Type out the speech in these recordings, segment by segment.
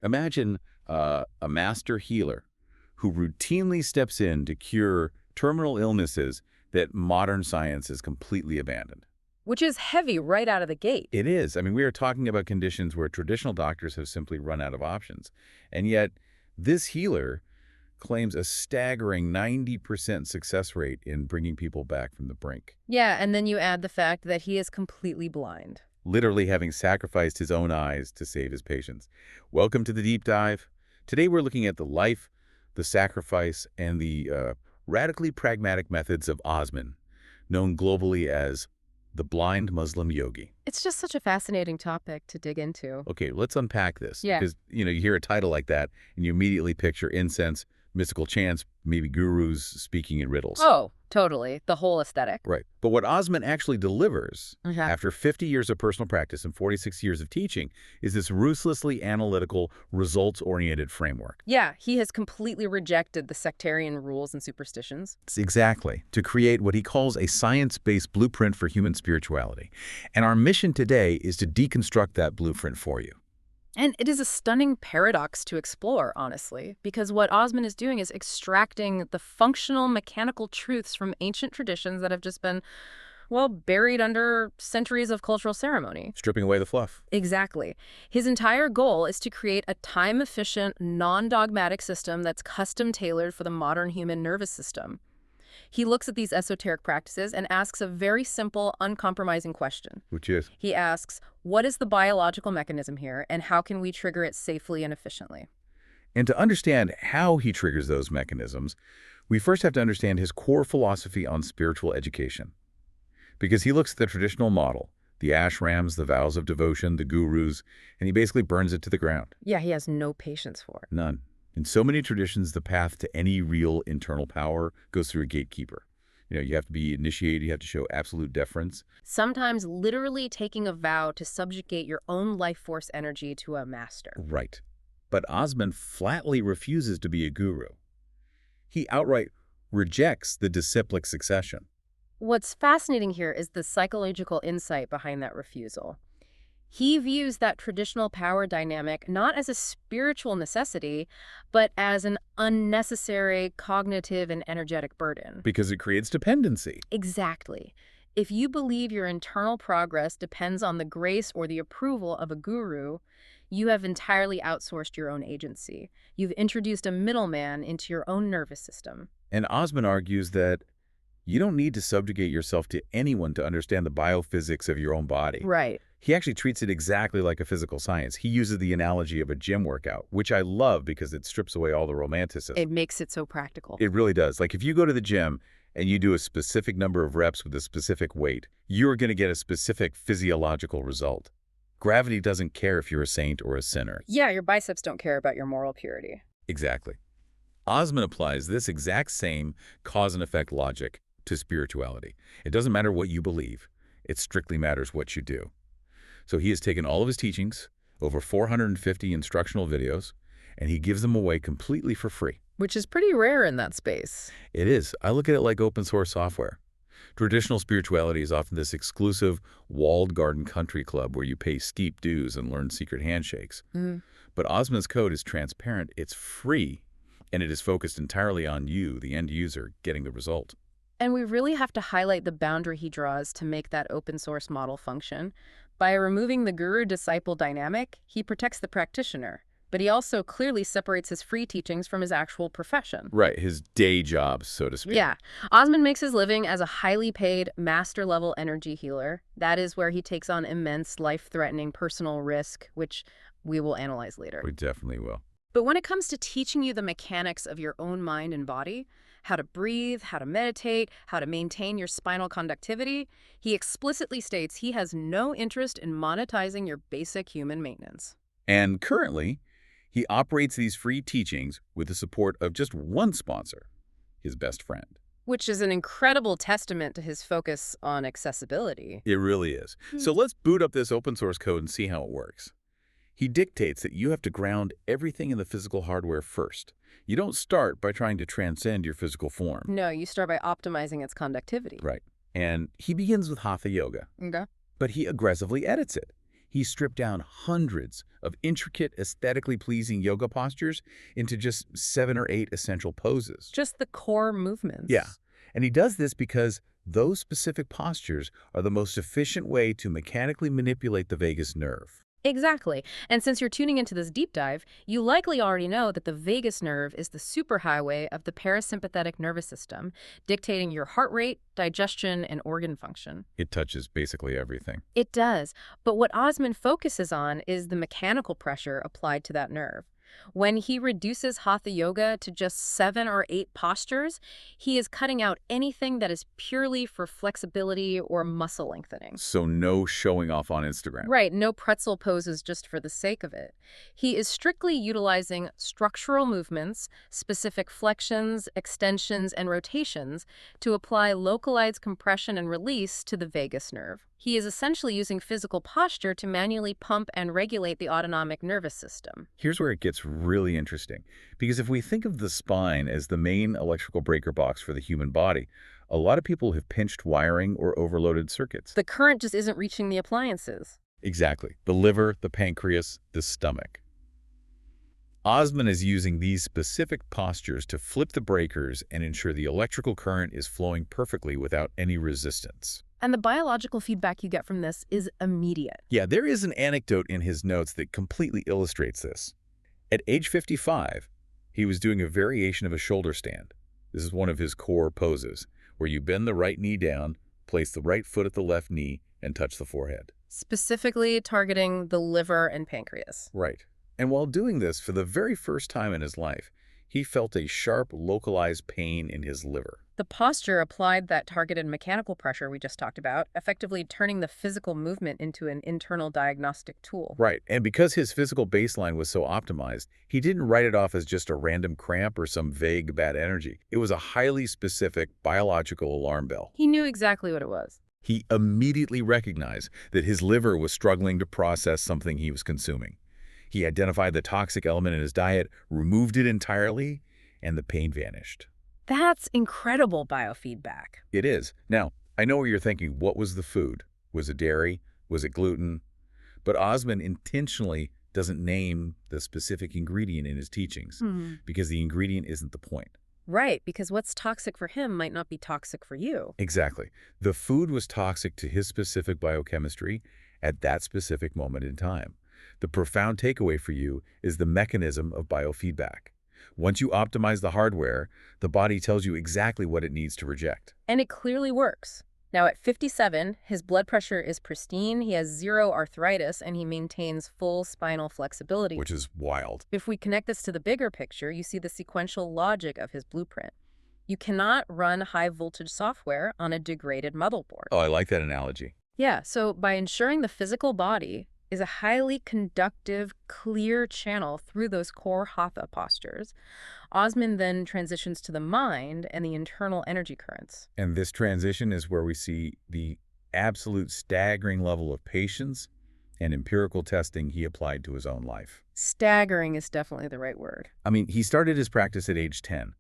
Imagine a master healer who routinely steps in to cure terminal illnesses that modern science has completely abandoned. Which is heavy right out of the gate. It is. I mean, we are talking about conditions where traditional doctors have simply run out of options. And yet, this healer claims a staggering 90% success rate in bringing people back from the brink, Yeah, and then you add the fact that he is completely blind. literally having sacrificed his own eyes to save his patients. Welcome to the deep dive. Today, we're looking at the life, the sacrifice, and the radically pragmatic methods of Osman, known globally as the blind Muslim yogi. It's just such a fascinating topic to dig into. Okay, let's unpack this. Yeah. Because, you hear a title like that, and you immediately picture incense, mystical chants, maybe gurus speaking in riddles. Oh, totally. The whole aesthetic. Right. But what Osman actually delivers, Mhm. after 50 years of personal practice and 46 years of teaching, is this ruthlessly analytical, results-oriented framework. Yeah, he has completely rejected the sectarian rules and superstitions. It's exactly to create what he calls a science-based blueprint for human spirituality. And our mission today is to deconstruct that blueprint for you. And it is a stunning paradox to explore, honestly, because what Osman is doing is extracting the functional mechanical truths from ancient traditions that have just been, well, buried under centuries of cultural ceremony. Stripping away the fluff. Exactly. His entire goal is to create a time-efficient, non-dogmatic system that's custom-tailored for the modern human nervous system. He looks at these esoteric practices and asks a very simple, uncompromising question. Which is? He asks, what is the biological mechanism here, and how can we trigger it safely and efficiently? And to understand how he triggers those mechanisms, we first have to understand his core philosophy on spiritual education. Because he looks at the traditional model, the ashrams, the vows of devotion, the gurus, and he basically burns it to the ground. Yeah, he has no patience for it. None. In so many traditions, the path to any real internal power goes through a gatekeeper. You have to be initiated, you have to show absolute deference. Sometimes literally taking a vow to subjugate your own life force energy to a master. Right. But Osman flatly refuses to be a guru. He outright rejects the disciplic succession. What's fascinating here is the psychological insight behind that refusal. He views that traditional power dynamic not as a spiritual necessity, but as an unnecessary cognitive and energetic burden. Because it creates dependency. Exactly. If you believe your internal progress depends on the grace or the approval of a guru, you have entirely outsourced your own agency. You've introduced a middleman into your own nervous system. And Osman argues that you don't need to subjugate yourself to anyone to understand the biophysics of your own body. Right. He actually treats it exactly like a physical science. He uses the analogy of a gym workout, which I love because it strips away all the romanticism. It makes it so practical. It really does. Like if you go to the gym and you do a specific number of reps with a specific weight, you're going to get a specific physiological result. Gravity doesn't care if you're a saint or a sinner. Yeah, your biceps don't care about your moral purity. Exactly. Osman applies this exact same cause and effect logic to spirituality. It doesn't matter what you believe. It strictly matters what you do. So he has taken all of his teachings, over 450 instructional videos, and he gives them away completely for free. Which is pretty rare in that space. It is. I look at it like open source software. Traditional spirituality is often this exclusive walled garden country club where you pay steep dues and learn secret handshakes. But Osman's code is transparent, it's free, and it is focused entirely on you, the end user, getting the result. And we really have to highlight the boundary he draws to make that open source model function. By removing the guru-disciple dynamic, he protects the practitioner, but he also clearly separates his free teachings from his actual profession. Right, his day job, so to speak. Yeah. Osman makes his living as a highly paid, master-level energy healer. That is where he takes on immense, life-threatening personal risk, which we will analyze later. We definitely will. But when it comes to teaching you the mechanics of your own mind and body, how to breathe, how to meditate, how to maintain your spinal conductivity, he explicitly states he has no interest in monetizing your basic human maintenance. And currently, he operates these free teachings with the support of just one sponsor, his best friend. Which is an incredible testament to his focus on accessibility. It really is. So let's boot up this open source code and see how it works. He dictates that you have to ground everything in the physical hardware first. You don't start by trying to transcend your physical form. No, you start by optimizing its conductivity. Right. And he begins with Hatha Yoga, Okay. but he aggressively edits it. He stripped down hundreds of intricate, aesthetically pleasing yoga postures into just 7 or 8 essential poses. Just the core movements. Yeah, and he does this because those specific postures are the most efficient way to mechanically manipulate the vagus nerve. Exactly. And since you're tuning into this deep dive, you likely already know that the vagus nerve is the superhighway of the parasympathetic nervous system, dictating your heart rate, digestion, and organ function. It touches basically everything. It does. But what Osman focuses on is the mechanical pressure applied to that nerve. When he reduces Hatha Yoga to just 7 or 8 postures, he is cutting out anything that is purely for flexibility or muscle lengthening. So no showing off on Instagram. Right, no pretzel poses just for the sake of it. He is strictly utilizing structural movements, specific flexions, extensions, and rotations to apply localized compression and release to the vagus nerve. He is essentially using physical posture to manually pump and regulate the autonomic nervous system. Here's where it gets really interesting, because if we think of the spine as the main electrical breaker box for the human body, a lot of people have pinched wiring or overloaded circuits. The current just isn't reaching the appliances. Exactly. The liver, the pancreas, the stomach. Osman is using these specific postures to flip the breakers and ensure the electrical current is flowing perfectly without any resistance. And the biological feedback you get from this is immediate. Yeah, there is an anecdote in his notes that completely illustrates this. At age 55, he was doing a variation of a shoulder stand. This is one of his core poses, where you bend the right knee down, place the right foot at the left knee, and touch the forehead. Specifically targeting the liver and pancreas. Right. And while doing this for the very first time in his life, he felt a sharp, localized pain in his liver. The posture applied that targeted mechanical pressure we just talked about, effectively turning the physical movement into an internal diagnostic tool. Right. And because his physical baseline was so optimized, he didn't write it off as just a random cramp or some vague bad energy. It was a highly specific biological alarm bell. He knew exactly what it was. He immediately recognized that his liver was struggling to process something he was consuming. He identified the toxic element in his diet, removed it entirely, and the pain vanished. That's incredible biofeedback. It is. Now, I know what you're thinking. What was the food? Was it dairy? Was it gluten? But Osman intentionally doesn't name the specific ingredient in his teachings because the ingredient isn't the point. Right, because what's toxic for him might not be toxic for you. Exactly. The food was toxic to his specific biochemistry at that specific moment in time. The profound takeaway for you is the mechanism of biofeedback. Once you optimize the hardware, the body tells you exactly what it needs to reject. And it clearly works. Now at 57, his blood pressure is pristine, he has 0 arthritis, and he maintains full spinal flexibility. Which is wild. If we connect this to the bigger picture, you see the sequential logic of his blueprint. You cannot run high-voltage software on a degraded motherboard. Oh, I like that analogy. Yeah, so by ensuring the physical body is a highly conductive, clear channel through those core hatha postures, Osman then transitions to the mind and the internal energy currents. And this transition is where we see the absolute staggering level of patience and empirical testing he applied to his own life. Staggering is definitely the right word. I mean, he started his practice at age 10,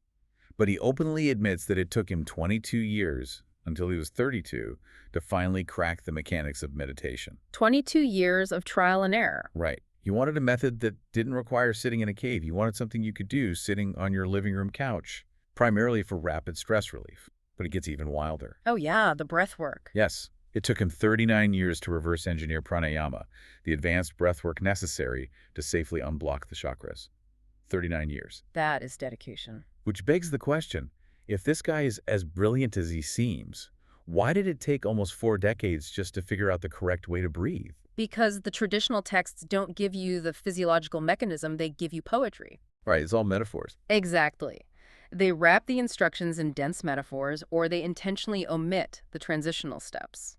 but he openly admits that it took him 22 years until he was 32 to finally crack the mechanics of meditation. 22 years of trial and error. Right. He wanted a method that didn't require sitting in a cave. He wanted something you could do sitting on your living room couch, primarily for rapid stress relief. But it gets even wilder. Oh yeah, the breath work. Yes. It took him 39 years to reverse engineer pranayama, the advanced breath work necessary to safely unblock the chakras. 39 years. That is dedication. Which begs the question, if this guy is as brilliant as he seems, why did it take almost 4 decades just to figure out the correct way to breathe? Because the traditional texts don't give you the physiological mechanism, they give you poetry. Right, it's all metaphors. Exactly. They wrap the instructions in dense metaphors, or they intentionally omit the transitional steps.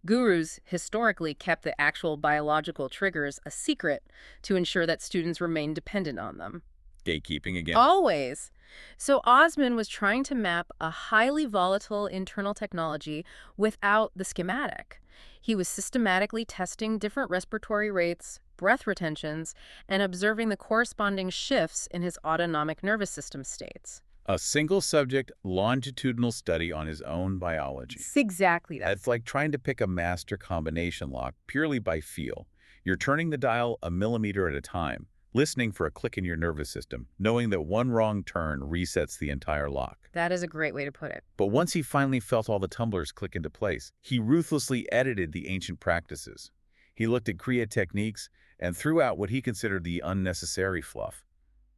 Gurus historically kept the actual biological triggers a secret to ensure that students remained dependent on them. Gatekeeping again. Always. So Osman was trying to map a highly volatile internal technology without the schematic. He was systematically testing different respiratory rates, breath retentions, and observing the corresponding shifts in his autonomic nervous system states. A single subject longitudinal study on his own biology. It's exactly that. It's like trying to pick a master combination lock purely by feel. You're turning the dial a millimeter at a time, listening for a click in your nervous system, knowing that one wrong turn resets the entire lock. That is a great way to put it. But once he finally felt all the tumblers click into place, he ruthlessly edited the ancient practices. He looked at Kriya techniques and threw out what he considered the unnecessary fluff.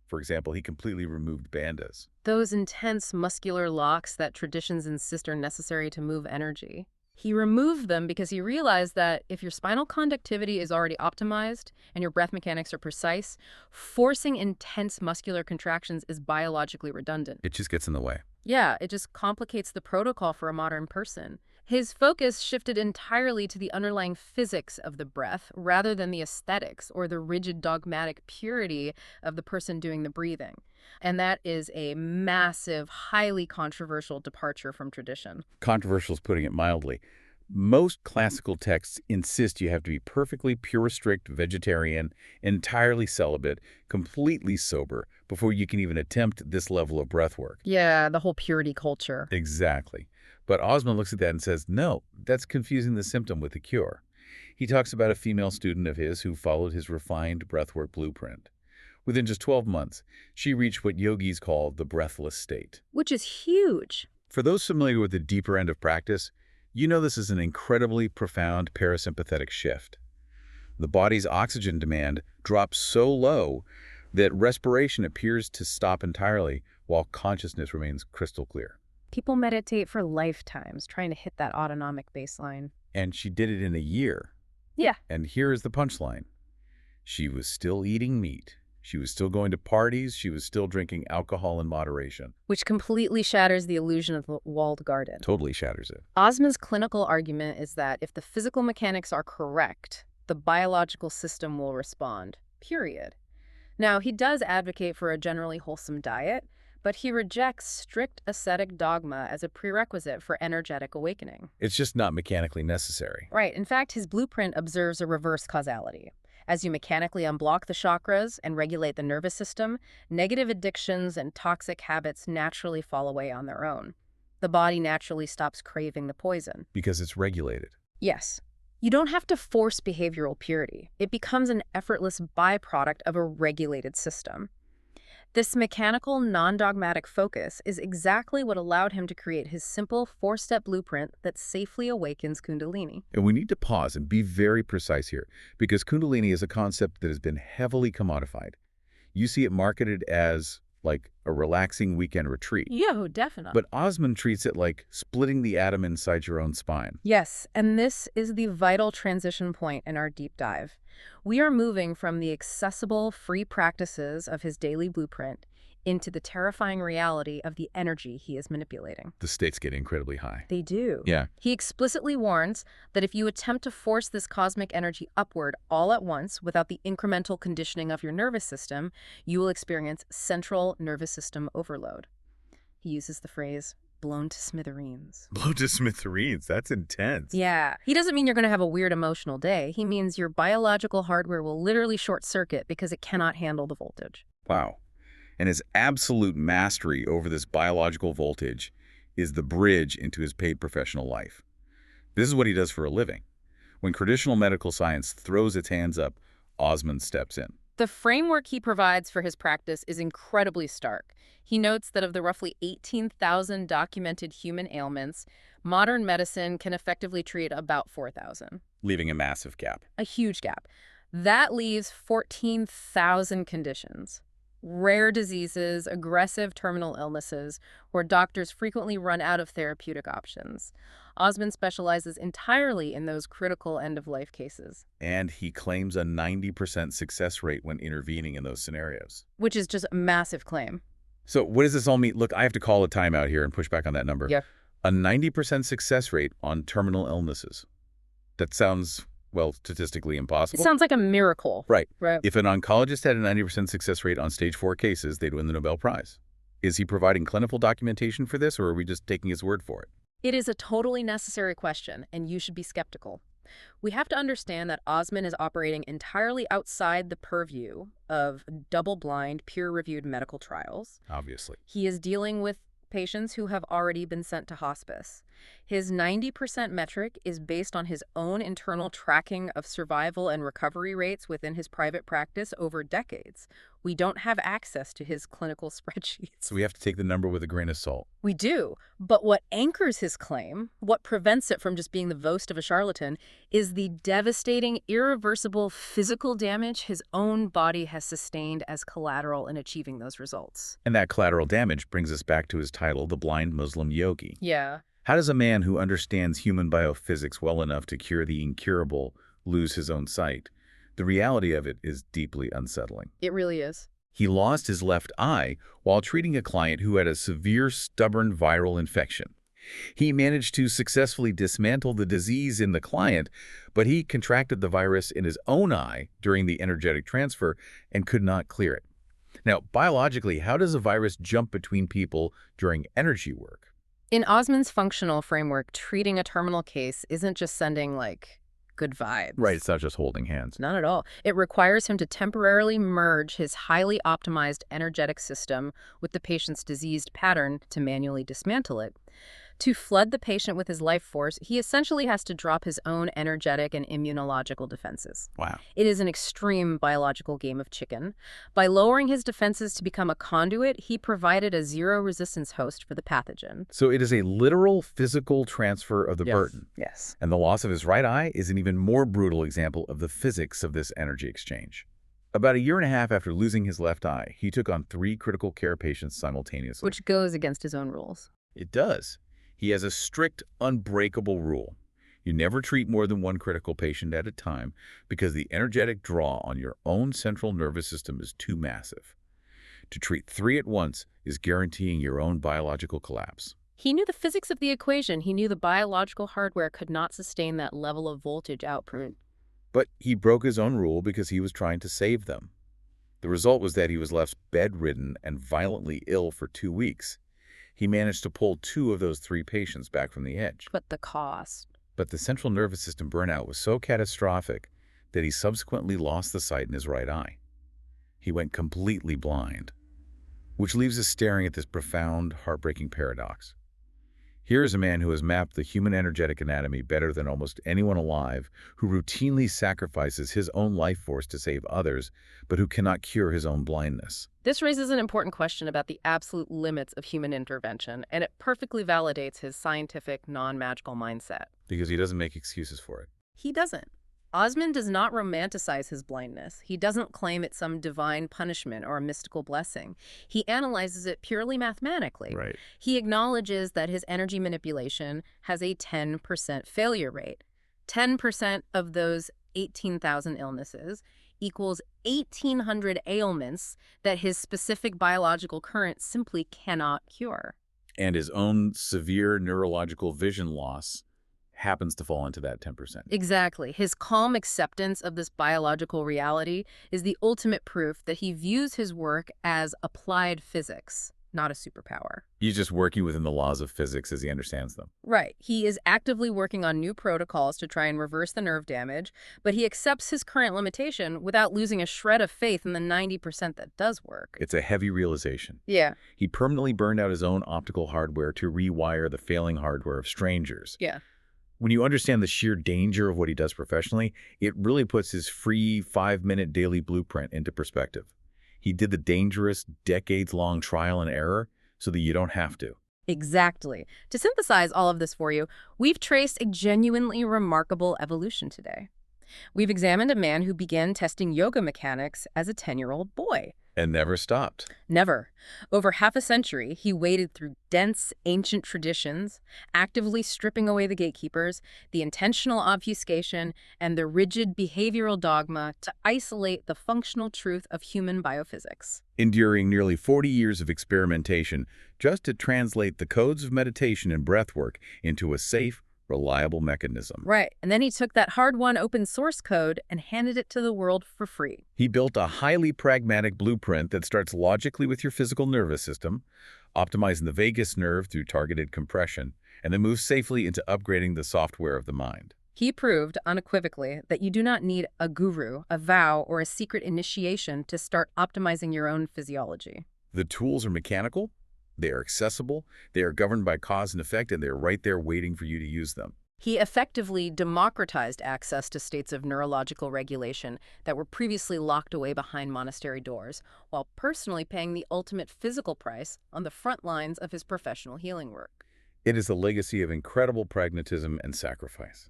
For example, he completely removed bandhas. Those intense muscular locks that traditions insist are necessary to move energy. He removed them because he realized that if your spinal conductivity is already optimized and your breath mechanics are precise, forcing intense muscular contractions is biologically redundant. It just gets in the way. Yeah, it just complicates the protocol for a modern person. His focus shifted entirely to the underlying physics of the breath rather than the aesthetics or the rigid dogmatic purity of the person doing the breathing. And that is a massive, highly controversial departure from tradition. Controversial is putting it mildly. Most classical texts insist you have to be perfectly pure, strict vegetarian, entirely celibate, completely sober before you can even attempt this level of breath work. Yeah, the whole purity culture. Exactly. But Osman looks at that and says, no, that's confusing the symptom with the cure. He talks about a female student of his who followed his refined breathwork blueprint. Within just 12 months, she reached what yogis call the breathless state. Which is huge. For those familiar with the deeper end of practice, you know this is an incredibly profound parasympathetic shift. The body's oxygen demand drops so low that respiration appears to stop entirely while consciousness remains crystal clear. People meditate for lifetimes trying to hit that autonomic baseline. And she did it in a year. Yeah. And here is the punchline. She was still eating meat. She was still going to parties. She was still drinking alcohol in moderation. Which completely shatters the illusion of the walled garden. Totally shatters it. Osman's clinical argument is that if the physical mechanics are correct, the biological system will respond, period. Now, he does advocate for a generally wholesome diet, but he rejects strict ascetic dogma as a prerequisite for energetic awakening. It's just not mechanically necessary. Right. In fact, his blueprint observes a reverse causality. As you mechanically unblock the chakras and regulate the nervous system, negative addictions and toxic habits naturally fall away on their own. The body naturally stops craving the poison. Because it's regulated. Yes. You don't have to force behavioral purity. It becomes an effortless byproduct of a regulated system. This mechanical, non-dogmatic focus is exactly what allowed him to create his simple four-step blueprint that safely awakens Kundalini. And we need to pause and be very precise here, because Kundalini is a concept that has been heavily commodified. You see it marketed as, like, a relaxing weekend retreat. Yeah, definitely. But Osman treats it like splitting the atom inside your own spine. Yes, and this is the vital transition point in our deep dive. We are moving from the accessible, free practices of his daily blueprint into the terrifying reality of the energy he is manipulating. The states get incredibly high. They do. Yeah. He explicitly warns that if you attempt to force this cosmic energy upward all at once without the incremental conditioning of your nervous system, you will experience central nervous system overload. He uses the phrase, blown to smithereens. Blown to smithereens. That's intense. Yeah. He doesn't mean you're going to have a weird emotional day. He means your biological hardware will literally short circuit because it cannot handle the voltage. Wow. And his absolute mastery over this biological voltage is the bridge into his paid professional life. This is what he does for a living. When traditional medical science throws its hands up, Osman steps in. The framework he provides for his practice is incredibly stark. He notes that of the roughly 18,000 documented human ailments, modern medicine can effectively treat about 4,000. Leaving a massive gap. A huge gap. That leaves 14,000 conditions. Rare diseases, aggressive terminal illnesses, where doctors frequently run out of therapeutic options. Osman specializes entirely in those critical end-of-life cases. And he claims a 90% success rate when intervening in those scenarios. Which is just a massive claim. So what does this all mean? Look, I have to call a timeout here and push back on that number. Yeah. A 90% success rate on terminal illnesses. That sounds, well, statistically impossible. It sounds like a miracle. Right. Right. If an oncologist had a 90% success rate on stage 4 cases, they'd win the Nobel Prize. Is he providing clinical documentation for this, or are we just taking his word for it? It is a totally necessary question, and you should be skeptical. We have to understand that Osman is operating entirely outside the purview of double-blind, peer-reviewed medical trials. Obviously. He is dealing with patients who have already been sent to hospice. His 90% metric is based on his own internal tracking of survival and recovery rates within his private practice over decades. We don't have access to his clinical spreadsheets. So we have to take the number with a grain of salt. We do, but what anchors his claim, what prevents it from just being the boast of a charlatan, is the devastating, irreversible physical damage his own body has sustained as collateral in achieving those results. And that collateral damage brings us back to his title, The Blind Muslim Yogi. Yeah. How does a man who understands human biophysics well enough to cure the incurable lose his own sight? The reality of it is deeply unsettling. It really is. He lost his left eye while treating a client who had a severe, stubborn viral infection. He managed to successfully dismantle the disease in the client, but he contracted the virus in his own eye during the energetic transfer and could not clear it. Now, biologically, how does a virus jump between people during energy work? In Osman's functional framework, treating a terminal case isn't just sending, good vibes. Right, it's not just holding hands. Not at all. It requires him to temporarily merge his highly optimized energetic system with the patient's diseased pattern to manually dismantle it. To flood the patient with his life force, he essentially has to drop his own energetic and immunological defenses. Wow. It is an extreme biological game of chicken. By lowering his defenses to become a conduit, he provided a zero-resistance host for the pathogen. So it is a literal physical transfer of the Yes. burden. Yes. And the loss of his right eye is an even more brutal example of the physics of this energy exchange. About a year and a half after losing his left eye, he took on 3 critical care patients simultaneously. Which goes against his own rules. It does. He has a strict, unbreakable rule. You never treat more than 1 critical patient at a time because the energetic draw on your own central nervous system is too massive. To treat 3 at once is guaranteeing your own biological collapse. He knew the physics of the equation. He knew the biological hardware could not sustain that level of voltage output. But he broke his own rule because he was trying to save them. The result was that he was left bedridden and violently ill for 2 weeks. He managed to pull 2 of those 3 patients back from the edge. But the cost. But the central nervous system burnout was so catastrophic that he subsequently lost the sight in his right eye. He went completely blind, which leaves us staring at this profound, heartbreaking paradox. Here is a man who has mapped the human energetic anatomy better than almost anyone alive, who routinely sacrifices his own life force to save others, but who cannot cure his own blindness. This raises an important question about the absolute limits of human intervention, and it perfectly validates his scientific, non-magical mindset. Because he doesn't make excuses for it. He doesn't. Osman does not romanticize his blindness. He doesn't claim it's some divine punishment or a mystical blessing. He analyzes it purely mathematically. Right. He acknowledges that his energy manipulation has a 10% failure rate. 10% of those 18,000 illnesses equals 1,800 ailments that his specific biological current simply cannot cure. And his own severe neurological vision loss happens to fall into that 10%. Exactly. His calm acceptance of this biological reality is the ultimate proof that he views his work as applied physics, not a superpower. He's just working within the laws of physics as he understands them. Right. He is actively working on new protocols to try and reverse the nerve damage, but he accepts his current limitation without losing a shred of faith in the 90% that does work. It's a heavy realization. Yeah. He permanently burned out his own optical hardware to rewire the failing hardware of strangers. Yeah. When you understand the sheer danger of what he does professionally, it really puts his free 5-minute daily blueprint into perspective. He did the dangerous, decades-long trial and error so that you don't have to. Exactly. To synthesize all of this for you, we've traced a genuinely remarkable evolution today. We've examined a man who began testing yoga mechanics as a 10-year-old boy. And never stopped. Never. Over half a century, he waded through dense, ancient traditions, actively stripping away the gatekeepers, the intentional obfuscation, and the rigid behavioral dogma to isolate the functional truth of human biophysics. Enduring nearly 40 years of experimentation just to translate the codes of meditation and breathwork into a safe, reliable mechanism. Right. And then he took that hard-won open source code and handed it to the world for free. He built a highly pragmatic blueprint that starts logically with your physical nervous system, optimizing the vagus nerve through targeted compression, and then moves safely into upgrading the software of the mind. He proved unequivocally that you do not need a guru, a vow, or a secret initiation to start optimizing your own physiology. The tools are mechanical, They are accessible, they are governed by cause and effect, and they're right there waiting for you to use them. He effectively democratized access to states of neurological regulation that were previously locked away behind monastery doors, while personally paying the ultimate physical price on the front lines of his professional healing work. It is a legacy of incredible pragmatism and sacrifice.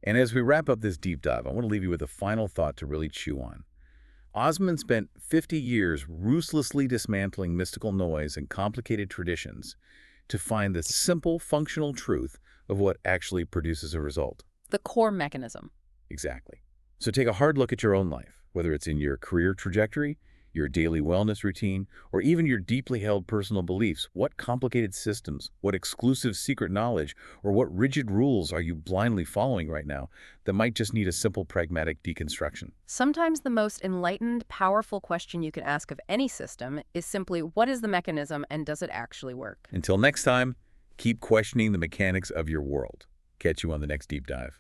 And as we wrap up this deep dive, I want to leave you with a final thought to really chew on. Osman spent 50 years ruthlessly dismantling mystical noise and complicated traditions to find the simple, functional truth of what actually produces a result. The core mechanism. Exactly. So take a hard look at your own life, whether it's in your career trajectory, your daily wellness routine, or even your deeply held personal beliefs. What complicated systems, what exclusive secret knowledge, or what rigid rules are you blindly following right now that might just need a simple pragmatic deconstruction? Sometimes the most enlightened, powerful question you can ask of any system is simply, what is the mechanism and does it actually work? Until next time, keep questioning the mechanics of your world. Catch you on the next deep dive.